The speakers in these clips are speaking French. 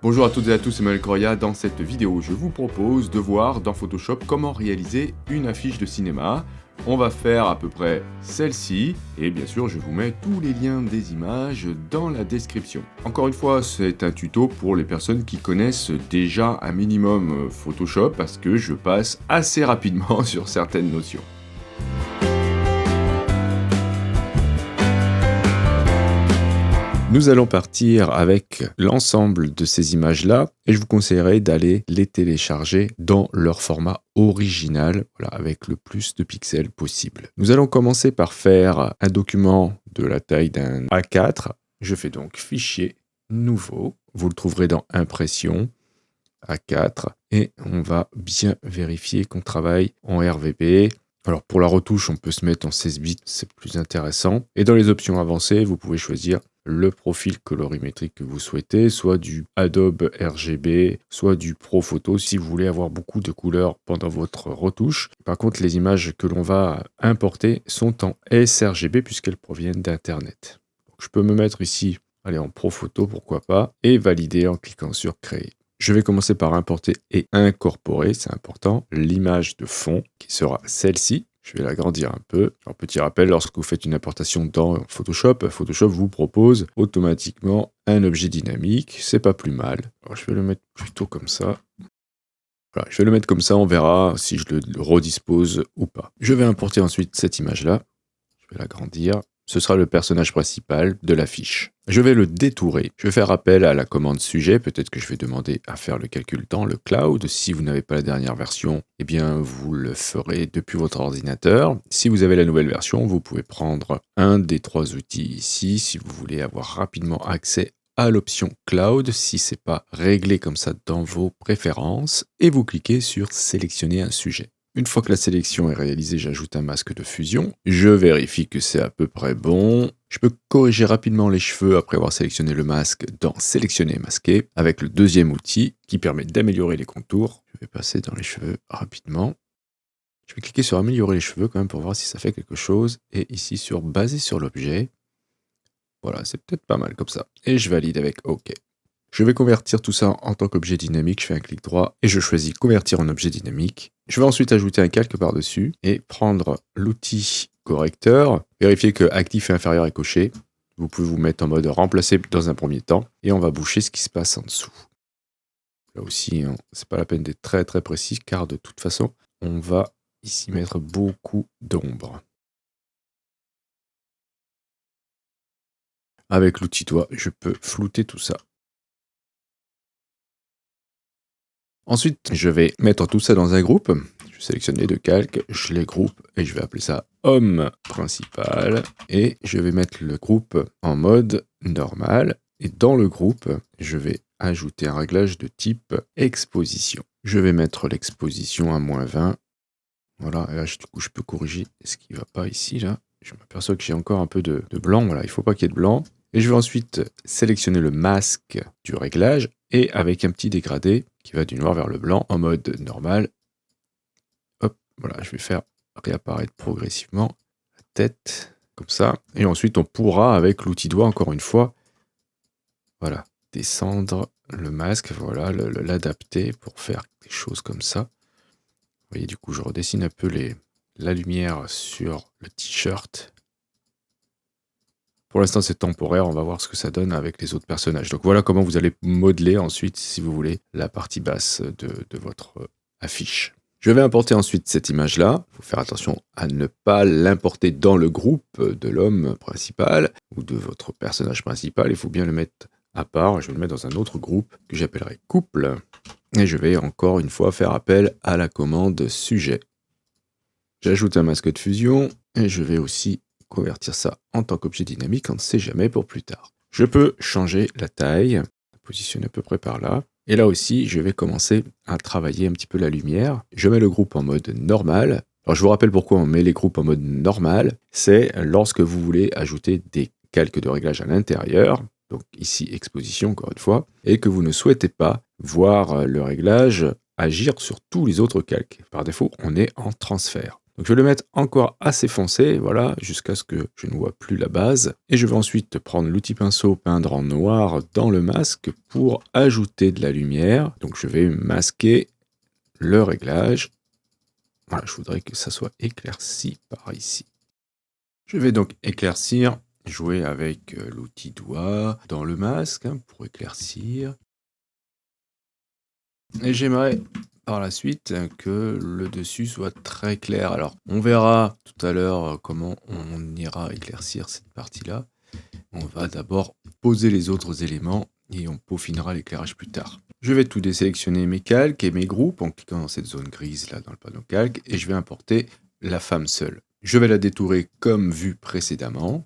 Bonjour à toutes et à tous, c'est Emmanuel Coria. Dans cette vidéo, je vous propose de voir dans Photoshop comment réaliser une affiche de cinéma. On va faire à peu près celle-ci, et bien sûr, je vous mets tous les liens des images dans la description. Encore une fois, c'est un tuto pour les personnes qui connaissent déjà un minimum Photoshop, parce que je passe assez rapidement sur certaines notions. Nous allons partir avec l'ensemble de ces images-là et je vous conseillerais d'aller les télécharger dans leur format original, voilà, avec le plus de pixels possible. Nous allons commencer par faire un document de la taille d'un A4. Je fais donc Fichier, Nouveau. Vous le trouverez dans Impression, A4. Et on va bien vérifier qu'on travaille en RVP. Alors pour la retouche, on peut se mettre en 16 bits, c'est plus intéressant. Et dans les options avancées, vous pouvez choisir le profil colorimétrique que vous souhaitez, soit du Adobe RGB, soit du Pro Photo si vous voulez avoir beaucoup de couleurs pendant votre retouche. Par contre, les images que l'on va importer sont en sRGB puisqu'elles proviennent d'Internet. Donc, je peux me mettre ici, allez, en Pro Photo, pourquoi pas, et valider en cliquant sur Créer. Je vais commencer par importer et incorporer, c'est important, l'image de fond qui sera celle-ci. Je vais l'agrandir un peu. Alors, petit rappel, lorsque vous faites une importation dans Photoshop, Photoshop vous propose automatiquement un objet dynamique. C'est pas plus mal. Alors, je vais le mettre plutôt comme ça. Voilà, je vais le mettre comme ça, on verra si je le redispose ou pas. Je vais importer ensuite cette image-là. Je vais l'agrandir. Ce sera le personnage principal de l'affiche. Je vais le détourer. Je vais faire appel à la commande sujet. Peut-être que je vais demander à faire le calcul dans le cloud. Si vous n'avez pas la dernière version, eh bien, vous le ferez depuis votre ordinateur. Si vous avez la nouvelle version, vous pouvez prendre un des trois outils ici si vous voulez avoir rapidement accès à l'option cloud si ce n'est pas réglé comme ça dans vos préférences. Et vous cliquez sur sélectionner un sujet. Une fois que la sélection est réalisée, j'ajoute un masque de fusion. Je vérifie que c'est à peu près bon. Je peux corriger rapidement les cheveux après avoir sélectionné le masque dans Sélectionner et masquer avec le deuxième outil qui permet d'améliorer les contours. Je vais passer dans les cheveux rapidement. Je vais cliquer sur Améliorer les cheveux quand même pour voir si ça fait quelque chose. Et ici sur Baser sur l'objet. Voilà, c'est peut-être pas mal comme ça. Et je valide avec OK. Je vais convertir tout ça en tant qu'objet dynamique, je fais un clic droit et je choisis convertir en objet dynamique. Je vais ensuite ajouter un calque par-dessus et prendre l'outil correcteur, vérifier que actif et inférieur est coché. Vous pouvez vous mettre en mode remplacer dans un premier temps et on va boucher ce qui se passe en dessous. Là aussi, c'est pas la peine d'être très très précis car de toute façon, on va ici mettre beaucoup d'ombre. Avec l'outil doigt, je peux flouter tout ça. Ensuite, je vais mettre tout ça dans un groupe. Je sélectionne les deux calques, je les groupe et je vais appeler ça homme principal. Et je vais mettre le groupe en mode normal. Et dans le groupe, je vais ajouter un réglage de type exposition. Je vais mettre l'exposition à -20. Voilà, et là, du coup, je peux corriger ce qui ne va pas ici. Là, je m'aperçois que j'ai encore un peu de blanc. Voilà, il ne faut pas qu'il y ait de blanc. Et je vais ensuite sélectionner le masque du réglage et avec un petit dégradé qui va du noir vers le blanc en mode normal. Hop, voilà, je vais faire réapparaître progressivement la tête, comme ça. Et ensuite, on pourra, avec l'outil doigt, encore une fois, voilà, descendre le masque, voilà, l'adapter pour faire des choses comme ça. Vous voyez, du coup, je redessine un peu la lumière sur le t-shirt. Pour l'instant, c'est temporaire. On va voir ce que ça donne avec les autres personnages. Donc voilà comment vous allez modeler ensuite, si vous voulez, la partie basse de votre affiche. Je vais importer ensuite cette image-là. Il faut faire attention à ne pas l'importer dans le groupe de l'homme principal ou de votre personnage principal. Il faut bien le mettre à part. Je vais le mettre dans un autre groupe que j'appellerai couple. Et je vais encore une fois faire appel à la commande sujet. J'ajoute un masque de fusion et je vais aussi convertir ça en tant qu'objet dynamique, on ne sait jamais pour plus tard. Je peux changer la taille, la positionner à peu près par là. Et là aussi, je vais commencer à travailler un petit peu la lumière. Je mets le groupe en mode normal. Alors je vous rappelle pourquoi on met les groupes en mode normal. C'est lorsque vous voulez ajouter des calques de réglage à l'intérieur. Donc ici, exposition encore une fois. Et que vous ne souhaitez pas voir le réglage agir sur tous les autres calques. Par défaut, on est en transfert. Donc je vais le mettre encore assez foncé, voilà, jusqu'à ce que je ne vois plus la base. Et je vais ensuite prendre l'outil pinceau, peindre en noir dans le masque pour ajouter de la lumière. Donc je vais masquer le réglage. Voilà, je voudrais que ça soit éclairci par ici. Je vais donc éclaircir, jouer avec l'outil doigt dans le masque pour éclaircir. Et j'aimerais par la suite que le dessus soit très clair. Alors, on verra tout à l'heure comment on ira éclaircir cette partie-là. On va d'abord poser les autres éléments et on peaufinera l'éclairage plus tard. Je vais tout désélectionner mes calques et mes groupes en cliquant dans cette zone grise là dans le panneau calque et je vais importer la femme seule. Je vais la détourer comme vu précédemment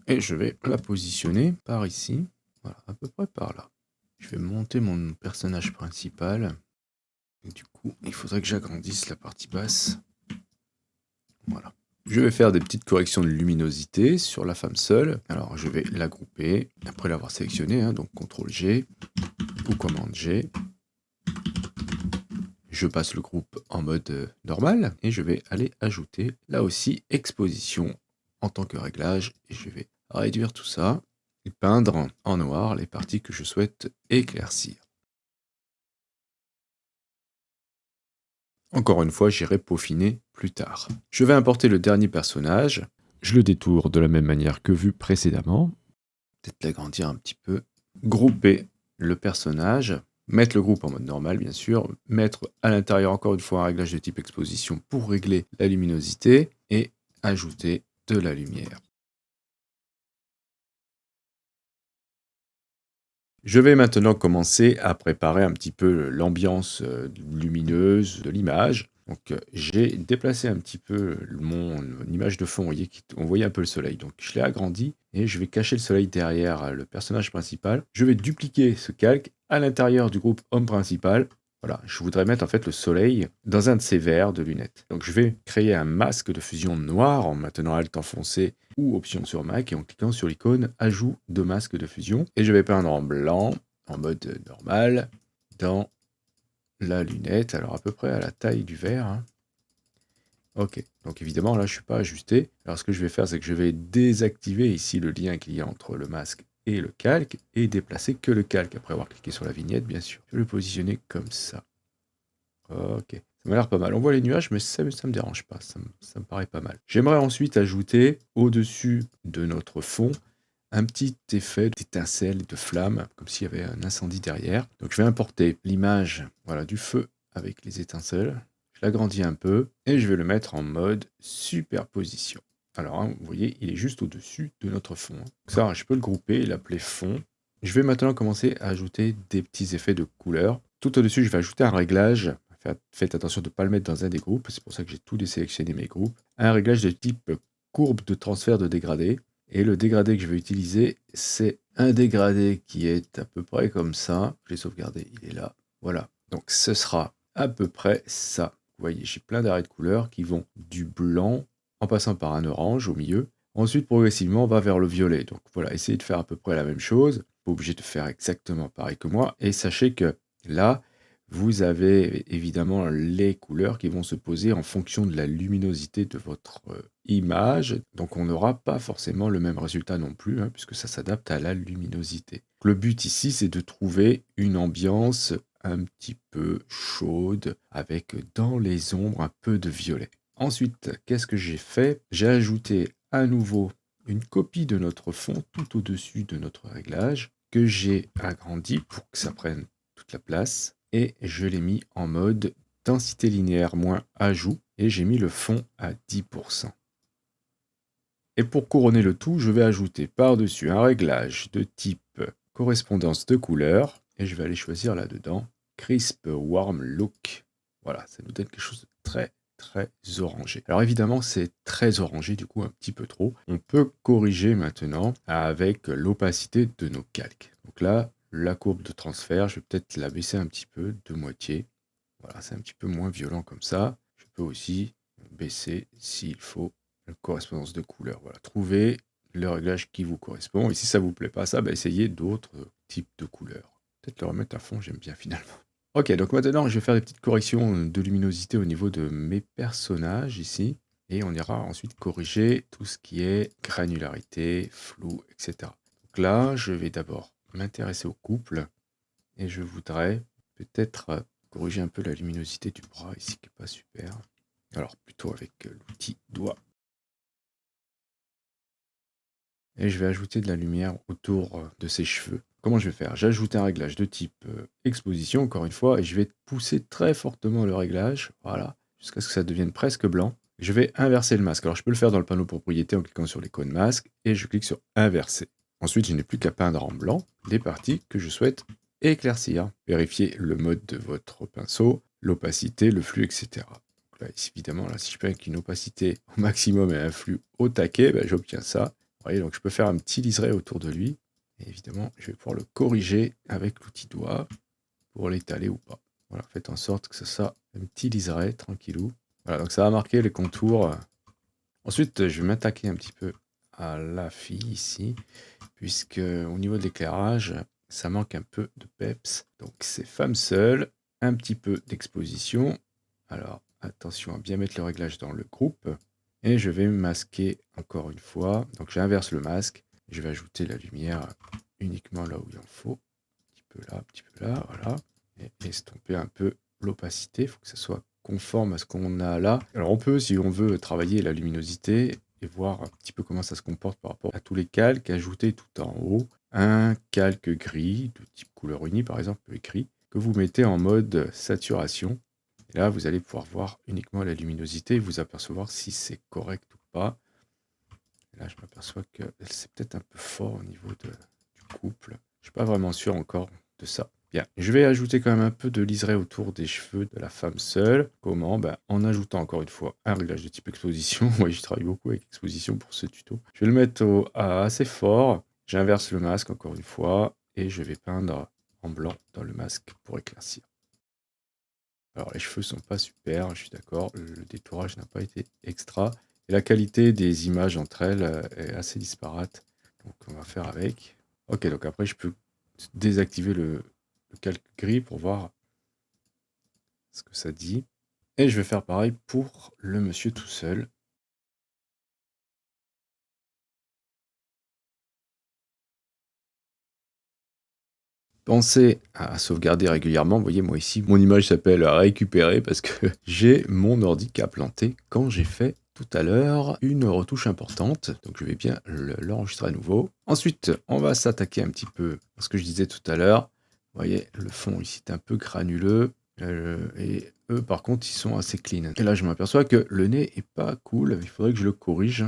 et je vais la positionner par ici, voilà, à peu près par là. Je vais monter mon personnage principal. Et du coup, il faudrait que j'agrandisse la partie basse. Voilà. Je vais faire des petites corrections de luminosité sur la femme seule. Alors, je vais la grouper après l'avoir sélectionnée, donc CTRL-G ou Commande-G. Je passe le groupe en mode normal et je vais aller ajouter là aussi exposition en tant que réglage. Et je vais réduire tout ça et peindre en noir les parties que je souhaite éclaircir. Encore une fois, j'irai peaufiner plus tard. Je vais importer le dernier personnage. Je le détourne de la même manière que vu précédemment. Peut-être l'agrandir un petit peu. Grouper le personnage. Mettre le groupe en mode normal, bien sûr. Mettre à l'intérieur, encore une fois, un réglage de type exposition pour régler la luminosité. Et ajouter de la lumière. Je vais maintenant commencer à préparer un petit peu l'ambiance lumineuse de l'image. Donc j'ai déplacé un petit peu mon image de fond, vous voyez, on voyait un peu le soleil. Donc je l'ai agrandi et je vais cacher le soleil derrière le personnage principal. Je vais dupliquer ce calque à l'intérieur du groupe homme principal. Voilà, je voudrais mettre en fait le soleil dans un de ces verres de lunettes. Donc je vais créer un masque de fusion noir en maintenant Alt enfoncé ou Option sur Mac et en cliquant sur l'icône Ajout de masque de fusion. Et je vais peindre en blanc, en mode normal, dans la lunette, alors à peu près à la taille du verre. Ok, donc évidemment là je ne suis pas ajusté. Alors ce que je vais faire, c'est que je vais désactiver ici le lien qu'il y a entre le masque et le calque et déplacer que le calque après avoir cliqué sur la vignette, bien sûr. Je vais le positionner comme ça. Ok, ça m'a l'air pas mal. On voit les nuages, mais ça me dérange pas, ça me paraît pas mal. J'aimerais ensuite ajouter au-dessus de notre fond un petit effet d'étincelle et de flamme, comme s'il y avait un incendie derrière. Donc je vais importer l'image voilà, du feu avec les étincelles. Je l'agrandis un peu et je vais le mettre en mode superposition. Alors, vous voyez, il est juste au-dessus de notre fond. Donc ça, je peux le grouper et l'appeler fond. Je vais maintenant commencer à ajouter des petits effets de couleur. Tout au-dessus, je vais ajouter un réglage. Faites attention de ne pas le mettre dans un des groupes, c'est pour ça que j'ai tout désélectionné mes groupes. Un réglage de type courbe de transfert de dégradé. Et le dégradé que je vais utiliser, c'est un dégradé qui est à peu près comme ça. Je l'ai sauvegardé, il est là. Voilà. Donc ce sera à peu près ça. Vous voyez, j'ai plein d'arrêts de couleurs qui vont du blanc en passant par un orange au milieu. Ensuite, progressivement, on va vers le violet. Donc voilà, essayez de faire à peu près la même chose. Pas obligé de faire exactement pareil que moi. Et sachez que là, vous avez évidemment les couleurs qui vont se poser en fonction de la luminosité de votre image. Donc on n'aura pas forcément le même résultat non plus, puisque ça s'adapte à la luminosité. Le but ici, c'est de trouver une ambiance un petit peu chaude, avec dans les ombres un peu de violet. Ensuite, qu'est-ce que j'ai fait? J'ai ajouté à nouveau une copie de notre fond tout au-dessus de notre réglage, que j'ai agrandi pour que ça prenne toute la place. Et je l'ai mis en mode densité linéaire moins ajout et j'ai mis le fond à 10%. Et pour couronner le tout, je vais ajouter par-dessus un réglage de type correspondance de couleurs et je vais aller choisir là-dedans Crisp Warm Look. Voilà, ça nous donne quelque chose de très orangé. Alors évidemment, c'est très orangé, du coup un petit peu trop. On peut corriger maintenant avec l'opacité de nos calques. Donc là, la courbe de transfert, je vais peut-être la baisser un petit peu de moitié. Voilà, c'est un petit peu moins violent comme ça. Je peux aussi baisser s'il faut la correspondance de couleurs. Voilà, trouvez le réglage qui vous correspond. Et si ça ne vous plaît pas ça, essayez d'autres types de couleurs. Peut-être le remettre à fond, j'aime bien finalement. Ok, donc maintenant je vais faire des petites corrections de luminosité au niveau de mes personnages ici. Et on ira ensuite corriger tout ce qui est granularité, flou, etc. Donc là, je vais d'abord m'intéresser au couple. Et je voudrais peut-être corriger un peu la luminosité du bras ici qui n'est pas super. Alors plutôt avec l'outil doigt. Et je vais ajouter de la lumière autour de ses cheveux. Comment je vais faire? J'ajoute un réglage de type exposition, encore une fois, et je vais pousser très fortement le réglage, voilà, jusqu'à ce que ça devienne presque blanc. Je vais inverser le masque. Alors je peux le faire dans le panneau propriété en cliquant sur l'icône masque, et je clique sur inverser. Ensuite, je n'ai plus qu'à peindre en blanc les parties que je souhaite éclaircir. Vérifiez le mode de votre pinceau, l'opacité, le flux, etc. Donc là, évidemment, là, si je peux avec une opacité au maximum et un flux au taquet, ben, j'obtiens ça. Vous voyez, donc je peux faire un petit liseré autour de lui. Et évidemment, je vais pouvoir le corriger avec l'outil doigt pour l'étaler ou pas. Voilà, faites en sorte que ce soit un petit liseré, tranquillou. Voilà, donc ça va marquer les contours. Ensuite, je vais m'attaquer un petit peu à la fille ici, puisque au niveau de l'éclairage, ça manque un peu de peps. Donc c'est femme seule, un petit peu d'exposition. Alors attention à bien mettre le réglage dans le groupe. Et je vais masquer encore une fois. Donc j'inverse le masque. Je vais ajouter la lumière uniquement là où il en faut. Un petit peu là, voilà. Et estomper un peu l'opacité. Il faut que ça soit conforme à ce qu'on a là. Alors on peut, si on veut, travailler la luminosité et voir un petit peu comment ça se comporte par rapport à tous les calques, ajouter tout en haut un calque gris de type couleur unie, par exemple, gris, que vous mettez en mode saturation. Et là, vous allez pouvoir voir uniquement la luminosité et vous apercevoir si c'est correct ou pas. Et là, je m'aperçois que c'est peut-être un peu fort au niveau du couple. Je ne suis pas vraiment sûr encore de ça. Bien, je vais ajouter quand même un peu de liseré autour des cheveux de la femme seule. Comment? En ajoutant encore une fois un réglage de type exposition. Oui, je travaille beaucoup avec exposition pour ce tuto. Je vais le mettre à assez fort. J'inverse le masque encore une fois et je vais peindre en blanc dans le masque pour éclaircir. Alors les cheveux sont pas super, je suis d'accord, le détourage n'a pas été extra. Et la qualité des images entre elles est assez disparate. Donc on va faire avec. Ok, donc après je peux désactiver le calque gris pour voir ce que ça dit. Et je vais faire pareil pour le monsieur tout seul. Pensez à sauvegarder régulièrement. Vous voyez, moi ici, mon image s'appelle récupérer parce que j'ai mon ordi qui a planté quand j'ai fait tout à l'heure une retouche importante. Donc je vais bien l'enregistrer à nouveau. Ensuite, on va s'attaquer un petit peu à ce que je disais tout à l'heure. Vous voyez, le fond ici est un peu granuleux. Et eux, par contre, ils sont assez clean. Et là, je m'aperçois que le nez est pas cool. Il faudrait que je le corrige.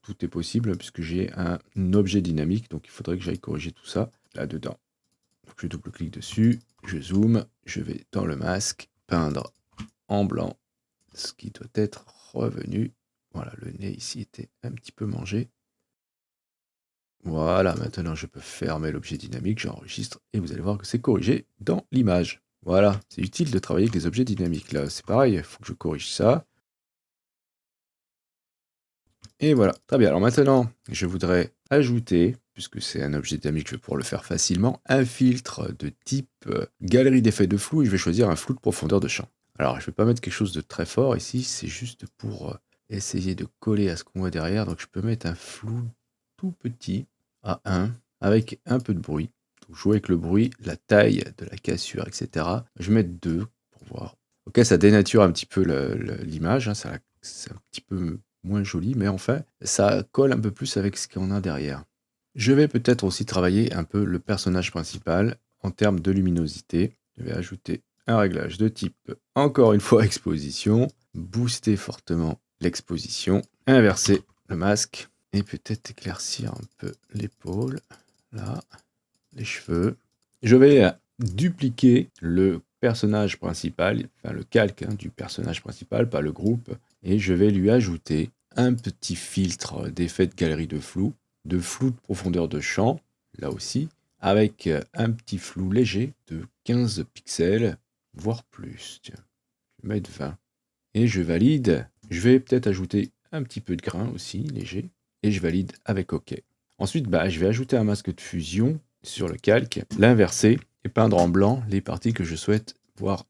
Tout est possible puisque j'ai un objet dynamique. Donc il faudrait que j'aille corriger tout ça là-dedans. Donc je double-clique dessus, je zoome, je vais dans le masque, peindre en blanc, ce qui doit être revenu. Voilà, le nez ici était un petit peu mangé. Voilà, maintenant je peux fermer l'objet dynamique, j'enregistre et vous allez voir que c'est corrigé dans l'image. Voilà, c'est utile de travailler avec les objets dynamiques. Là, c'est pareil, il faut que je corrige ça. Et voilà, très bien. Alors maintenant, je voudrais ajouter, puisque c'est un objet dynamique, je vais pouvoir le faire facilement, un filtre de type galerie d'effets de flou et je vais choisir un flou de profondeur de champ. Alors, je ne vais pas mettre quelque chose de très fort ici, c'est juste pour essayer de coller à ce qu'on voit derrière. Donc, je peux mettre un flou tout petit à 1 avec un peu de bruit. Donc, jouer avec le bruit, la taille de la cassure, etc. Je vais mettre 2 pour voir. Ok, ça dénature un petit peu l'image, hein, c'est un petit peu moins joli, mais enfin, ça colle un peu plus avec ce qu'on a derrière. Je vais peut-être aussi travailler un peu le personnage principal en termes de luminosité. Je vais ajouter un réglage de type, encore une fois, exposition, booster fortement l'exposition, inverser le masque et peut-être éclaircir un peu l'épaule, là, les cheveux. Je vais dupliquer le personnage principal, enfin le calque du personnage principal, pas le groupe, et je vais lui ajouter un petit filtre d'effet de galerie de flou de profondeur de champ, là aussi, avec un petit flou léger de 15 pixels, voire plus. Tiens, je vais mettre 20. Et je valide. Je vais peut-être ajouter un petit peu de grain aussi, léger, et je valide avec OK. Ensuite, je vais ajouter un masque de fusion sur le calque, l'inverser et peindre en blanc les parties que je souhaite pouvoir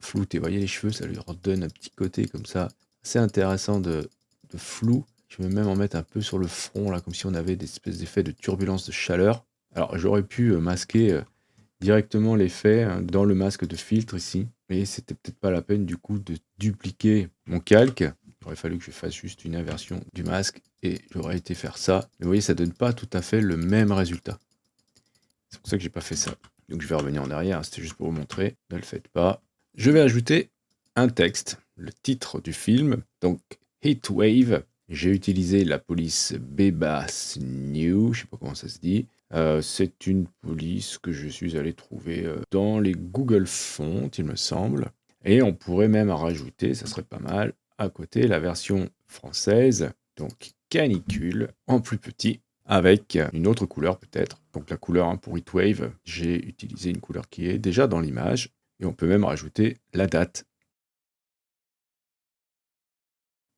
flouter. Vous voyez les cheveux, ça lui redonne un petit côté comme ça. C'est intéressant de flou. Je vais même en mettre un peu sur le front, là, comme si on avait des espèces d'effets de turbulence de chaleur. Alors j'aurais pu masquer directement l'effet dans le masque de filtre ici. Mais c'était peut-être pas la peine du coup de dupliquer mon calque. Il aurait fallu que je fasse juste une inversion du masque et j'aurais été faire ça. Mais vous voyez, ça donne pas tout à fait le même résultat. C'est pour ça que j'ai pas fait ça. Donc je vais revenir en arrière, c'était juste pour vous montrer. Ne le faites pas. Je vais ajouter un texte, le titre du film. Donc Heatwave. J'ai utilisé la police Bebas New, je sais pas comment ça se dit. C'est une police que je suis allé trouver dans les Google Fonts, il me semble. Et on pourrait même en rajouter, ça serait pas mal, à côté la version française, donc canicule, en plus petit, avec une autre couleur peut-être. Donc la couleur pour Heatwave, j'ai utilisé une couleur qui est déjà dans l'image. Et on peut même rajouter la date.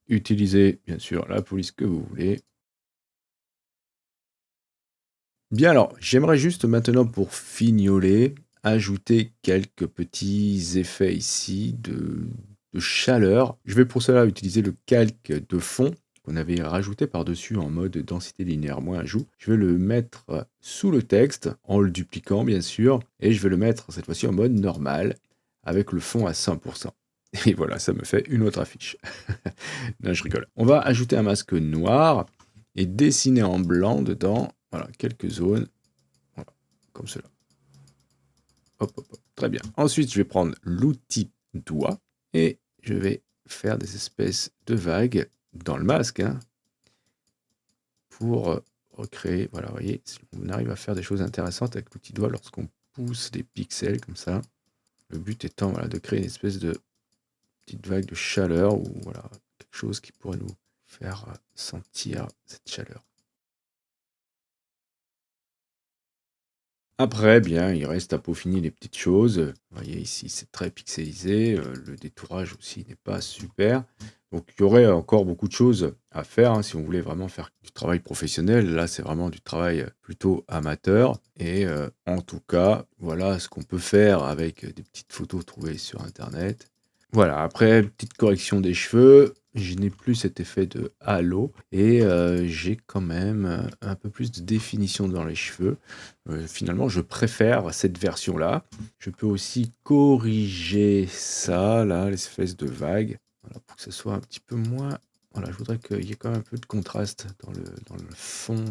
Utilisez bien sûr la police que vous voulez. Bien alors, j'aimerais juste maintenant pour fignoler, ajouter quelques petits effets ici de chaleur. Je vais pour cela utiliser le calque de fond qu'on avait rajouté par-dessus en mode densité linéaire moins ajout. Je vais le mettre sous le texte en le dupliquant bien sûr et je vais le mettre cette fois-ci en mode normal avec le fond à 100%. Et voilà, ça me fait une autre affiche. Non, je rigole. On va ajouter un masque noir et dessiner en blanc dedans, voilà, quelques zones, voilà, comme cela. Hop, hop, hop. Très bien. Ensuite, je vais prendre l'outil doigt et je vais faire des espèces de vagues dans le masque pour recréer. Voilà, vous voyez, on arrive à faire des choses intéressantes avec l'outil doigt lorsqu'on pousse des pixels comme ça. Le but étant voilà, de créer une espèce de petite vague de chaleur ou voilà, quelque chose qui pourrait nous faire sentir cette chaleur. Après, bien, il reste à peaufiner les petites choses. Vous voyez ici, c'est très pixelisé. Le détourage aussi n'est pas super. Donc, il y aurait encore beaucoup de choses à faire si on voulait vraiment faire du travail professionnel. Là, c'est vraiment du travail plutôt amateur. Et en tout cas, voilà ce qu'on peut faire avec des petites photos trouvées sur Internet. Voilà, après, petite correction des cheveux, je n'ai plus cet effet de halo et j'ai quand même un peu plus de définition dans les cheveux. Finalement, je préfère cette version-là. Je peux aussi corriger ça, là, l'espèce de vague, voilà, pour que ce soit un petit peu moins... Voilà, je voudrais qu'il y ait quand même un peu de contraste dans le fond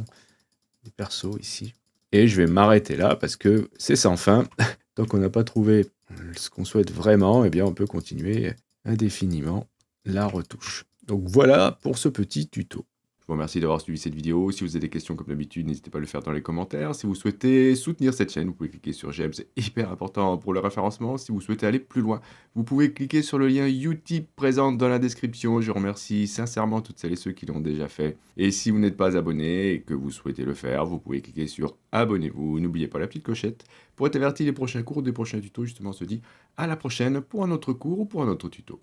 des persos ici. Et je vais m'arrêter là parce que c'est sans fin. Tant qu'on n'a pas trouvé ce qu'on souhaite vraiment, eh bien on peut continuer indéfiniment la retouche. Donc voilà pour ce petit tuto. Je vous remercie d'avoir suivi cette vidéo. Si vous avez des questions comme d'habitude, n'hésitez pas à le faire dans les commentaires. Si vous souhaitez soutenir cette chaîne, vous pouvez cliquer sur j'aime, c'est hyper important pour le référencement. Si vous souhaitez aller plus loin, vous pouvez cliquer sur le lien Utip présent dans la description. Je remercie sincèrement toutes celles et ceux qui l'ont déjà fait. Et si vous n'êtes pas abonné et que vous souhaitez le faire, vous pouvez cliquer sur abonnez-vous. N'oubliez pas la petite clochette pour être averti des prochains cours, des prochains tutos. Justement, on se dit à la prochaine pour un autre cours ou pour un autre tuto.